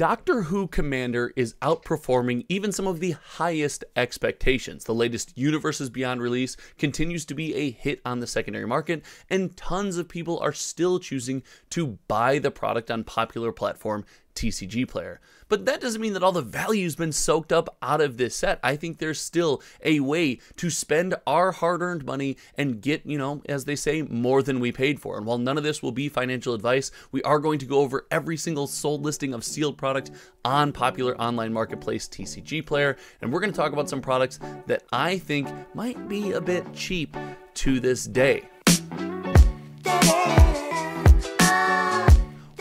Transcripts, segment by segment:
Doctor Who Commander is outperforming even some of the highest expectations. The latest Universes Beyond release continues to be a hit on the secondary market, and tons of people are still choosing to buy the product on popular platform TCG Player. But that doesn't mean that all the value's been soaked up out of this set. I think there's still a way to spend our hard-earned money and get, as they say, more than we paid for. And while none of this will be financial advice, we are going to go over every single sold listing of sealed product on popular online marketplace TCG Player, and we're going to talk about some products that I think might be a bit cheap to this day.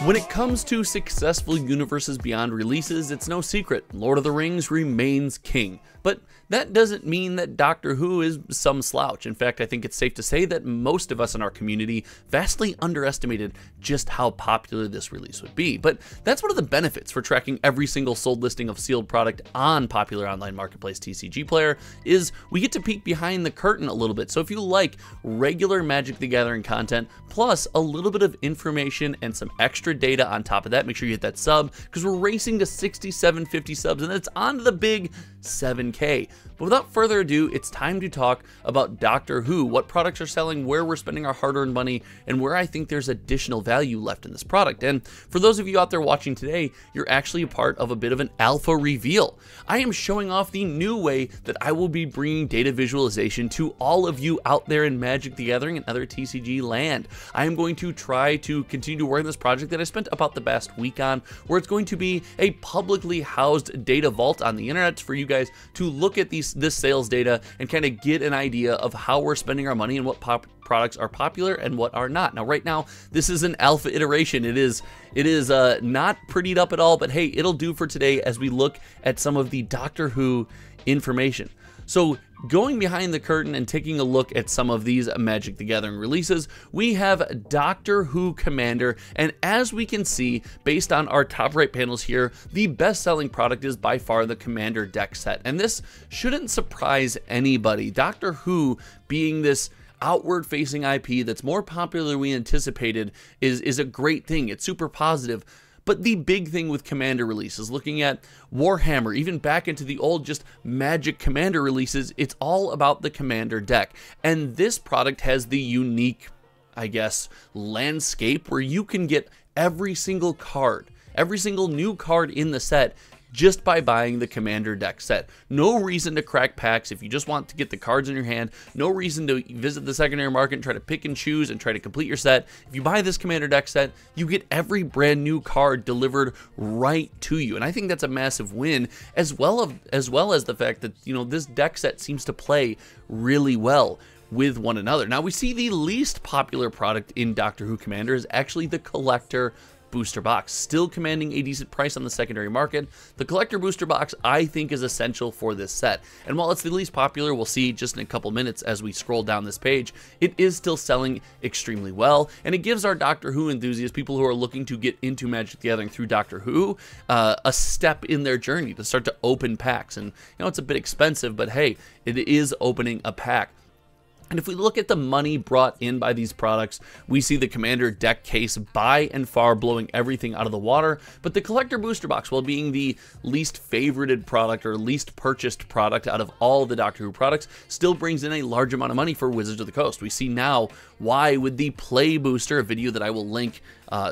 When it comes to successful Universes Beyond releases, it's no secret, Lord of the Rings remains king. But that doesn't mean that Doctor Who is some slouch. In fact, I think it's safe to say that most of us in our community vastly underestimated just how popular this release would be. But that's one of the benefits for tracking every single sold listing of sealed product on popular online marketplace TCG Player, is we get to peek behind the curtain a little bit. So if you like regular Magic the Gathering content, plus a little bit of information and some extra data on top of that, make sure you hit that sub, because we're racing to 6750 subs, and it's on to the big 7K. But without further ado, it's time to talk about Doctor Who, what products are selling, where we're spending our hard-earned money, and where I think there's additional value left in this product. And for those of you out there watching today, you're actually a part of a bit of an alpha reveal. I am showing off the new way that I will be bringing data visualization to all of you out there in Magic the Gathering and other TCG land. I am going to try to continue to work on this project that I spent about the past week on, where it's going to be a publicly housed data vault on the internet for you guys to look at this sales data and kind of get an idea of how we're spending our money and what products are popular and what are not. Now, right now, this is an alpha iteration. It is not prettied up at all, but hey, it'll do for today as we look at some of the Doctor Who information. So going behind the curtain and taking a look at some of these Magic the Gathering releases, we have Doctor Who Commander, and as we can see, based on our top right panels here, the best-selling product is by far the Commander deck set, and this shouldn't surprise anybody. Doctor Who being this outward-facing IP that's more popular than we anticipated is a great thing. It's super positive. But the big thing with Commander releases, looking at Warhammer, even back into the old just Magic Commander releases, it's all about the Commander deck. And this product has the unique, I guess, landscape where you can get every single card, every single new card in the set, just by buying the Commander deck set. No reason to crack packs if you just want to get the cards in your hand. No reason to visit the secondary market and try to pick and choose and try to complete your set. If you buy this Commander deck set, you get every brand new card delivered right to you. And I think that's a massive win, as well as the fact that, this deck set seems to play really well with one another. Now, we see the least popular product in Doctor Who Commander is actually the Collector Booster Box, still commanding a decent price on the secondary market. The Collector Booster Box, I think, is essential for this set, and while it's the least popular, we'll see just in a couple minutes as we scroll down this page, it is still selling extremely well, and it gives our Doctor Who enthusiasts, people who are looking to get into Magic the Gathering through Doctor Who, a step in their journey to start to open packs. And it's a bit expensive, but hey, it is opening a pack. And if we look at the money brought in by these products, we see the Commander deck case by and far blowing everything out of the water, but the Collector Booster Box, while being the least favorited product or least purchased product out of all the Doctor Who products, still brings in a large amount of money for Wizards of the Coast. We see now why with the Play Booster, a video that I will link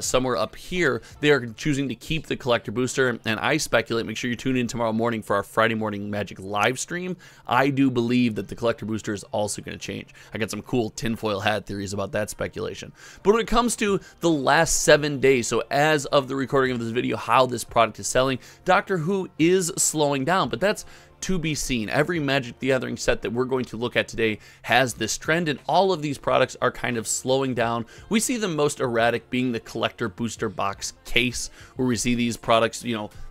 somewhere up here, they are choosing to keep the Collector Booster, and I speculate, make sure you tune in tomorrow morning for our Friday morning Magic live stream. I do believe that the Collector Booster is also going to change. I got some cool tinfoil hat theories about that speculation. But when it comes to the last 7 days, so as of the recording of this video, how this product is selling, Doctor Who is slowing down, but that's to be seen. Every Magic the Gathering set that we're going to look at today has this trend, and all of these products are kind of slowing down. We see the most erratic being the Collector Booster Box case, where we see these products,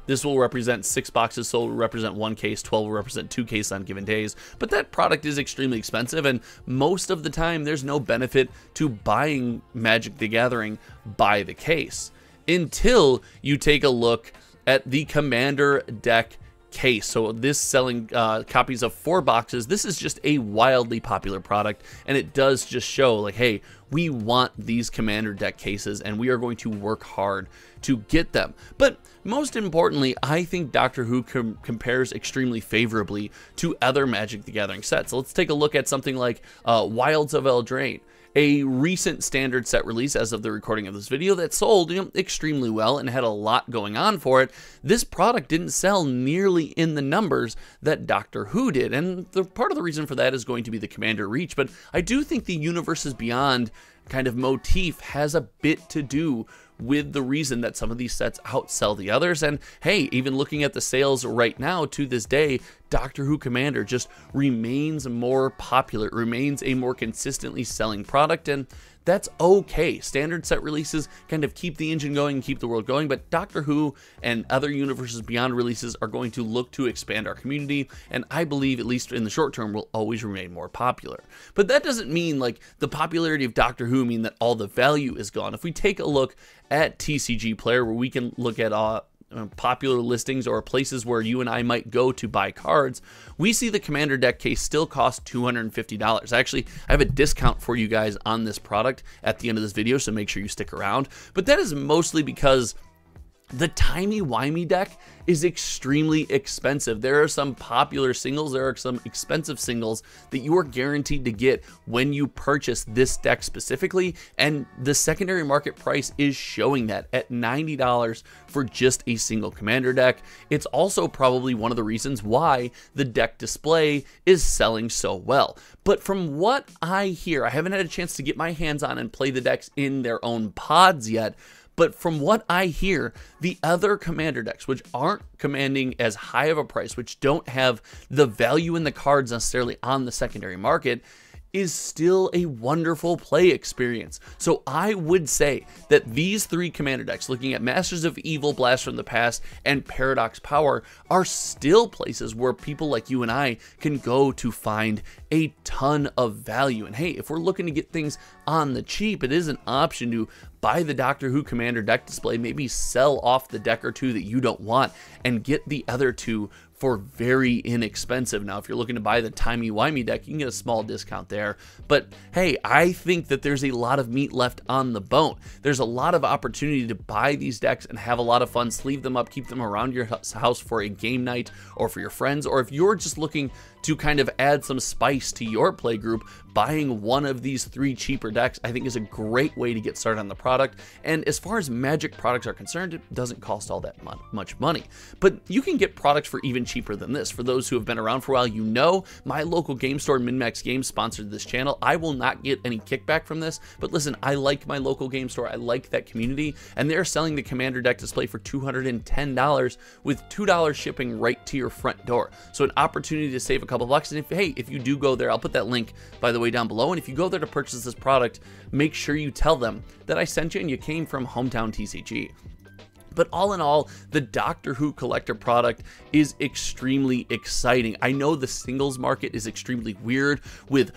this will represent 6 boxes sold, will represent 1 case, 12 will represent 2 cases on given days, but that product is extremely expensive, and most of the time there's no benefit to buying Magic the Gathering by the case, until you take a look at the Commander deck case. So this selling copies of 4 boxes. This is just a wildly popular product, and it does just show like, hey, we want these Commander deck cases, and we are going to work hard to get them. But most importantly, I think Doctor Who compares extremely favorably to other Magic the Gathering sets. So let's take a look at something like Wilds of Eldraine, a recent standard set release as of the recording of this video that sold extremely well and had a lot going on for it. This product didn't sell nearly in the numbers that Doctor Who did, and part of the reason for that is going to be the Commander reach, but I do think the Universes Beyond kind of motif has a bit to do with the reason that some of these sets outsell the others. And hey, even looking at the sales right now to this day, Doctor Who Commander just remains more popular, remains a more consistently selling product, and that's okay. Standard set releases kind of keep the engine going, keep the world going, but Doctor Who and other Universes Beyond releases are going to look to expand our community, and I believe, at least in the short term, will always remain more popular. But that doesn't mean like the popularity of Doctor Who mean that all the value is gone. If we take a look at TCG Player, where we can look at popular listings or places where you and I might go to buy cards, we see the Commander deck case still costs $250. Actually, I have a discount for you guys on this product at the end of this video, so make sure you stick around. But that is mostly because the timey-wimey deck is extremely expensive. There are some popular singles, there are some expensive singles that you are guaranteed to get when you purchase this deck specifically, and the secondary market price is showing that at $90 for just a single Commander deck. It's also probably one of the reasons why the deck display is selling so well. But from what I hear, I haven't had a chance to get my hands on and play the decks in their own pods yet, but from what I hear, the other Commander decks, which aren't commanding as high of a price, which don't have the value in the cards necessarily on the secondary market, is still a wonderful play experience. So I would say that these 3 Commander decks, looking at Masters of Evil, Blast from the Past, and Paradox Power, are still places where people like you and I can go to find a ton of value. And hey, if we're looking to get things on the cheap, it is an option to buy the Doctor Who Commander deck display, maybe sell off the deck or 2 that you don't want, and get the other 2 for very inexpensive. Now, if you're looking to buy the timey-wimey deck, you can get a small discount there. But hey, I think that there's a lot of meat left on the bone. There's a lot of opportunity to buy these decks and have a lot of fun, sleeve them up, keep them around your house for a game night or for your friends, or if you're just looking to kind of add some spice to your play group, buying one of these 3 cheaper decks, I think, is a great way to get started on the product. And as far as Magic products are concerned, it doesn't cost all that much money. But you can get products for even cheaper than this. For those who have been around for a while, you know my local game store, MinMax Games, sponsored this channel. I will not get any kickback from this, but listen, I like my local game store. I like that community, and they're selling the Commander deck display for $210 with $2 shipping right to your front door. So an opportunity to save a couple bucks. And if you do go there, I'll put that link, by the way, down below. And if you go there to purchase this product, make sure you tell them that I sent you and you came from Hometown TCG. But all in all, the Doctor Who collector product is extremely exciting. I know the singles market is extremely weird, with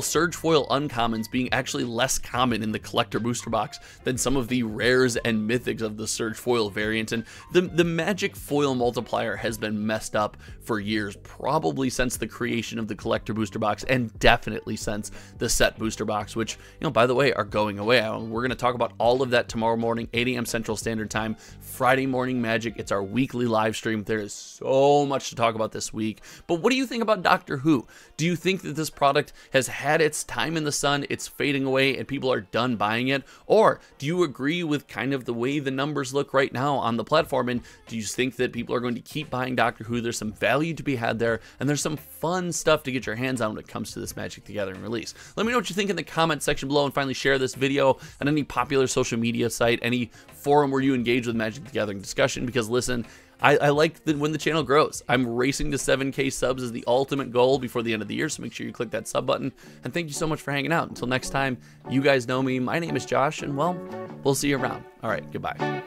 Surge Foil Uncommons being actually less common in the collector booster box than some of the rares and mythics of the Surge Foil variant. And the Magic foil multiplier has been messed up for years, probably since the creation of the collector booster box, and definitely since the set booster box, which, you know, by the way, are going away. We're going to talk about all of that tomorrow morning, 8 a.m. Central Standard Time. Friday Morning Magic. It's our weekly live stream. There is so much to talk about this week. But what do you think about Doctor Who? Do you think that this product has had its time in the sun, it's fading away, and people are done buying it? Or do you agree with kind of the way the numbers look right now on the platform? And do you think that people are going to keep buying Doctor Who? There's some value to be had there, and there's some fun stuff to get your hands on when it comes to this Magic the Gathering release. Let me know what you think in the comment section below, and finally share this video on any popular social media site, any forum where you engage with Magic the Gathering discussion, because listen, I like when the channel grows. I'm racing to 7K subs as the ultimate goal before the end of the year, so make sure you click that sub button, and thank you so much for hanging out. Until next time, you guys know me. My name is Josh, and well, we'll see you around. All right, goodbye.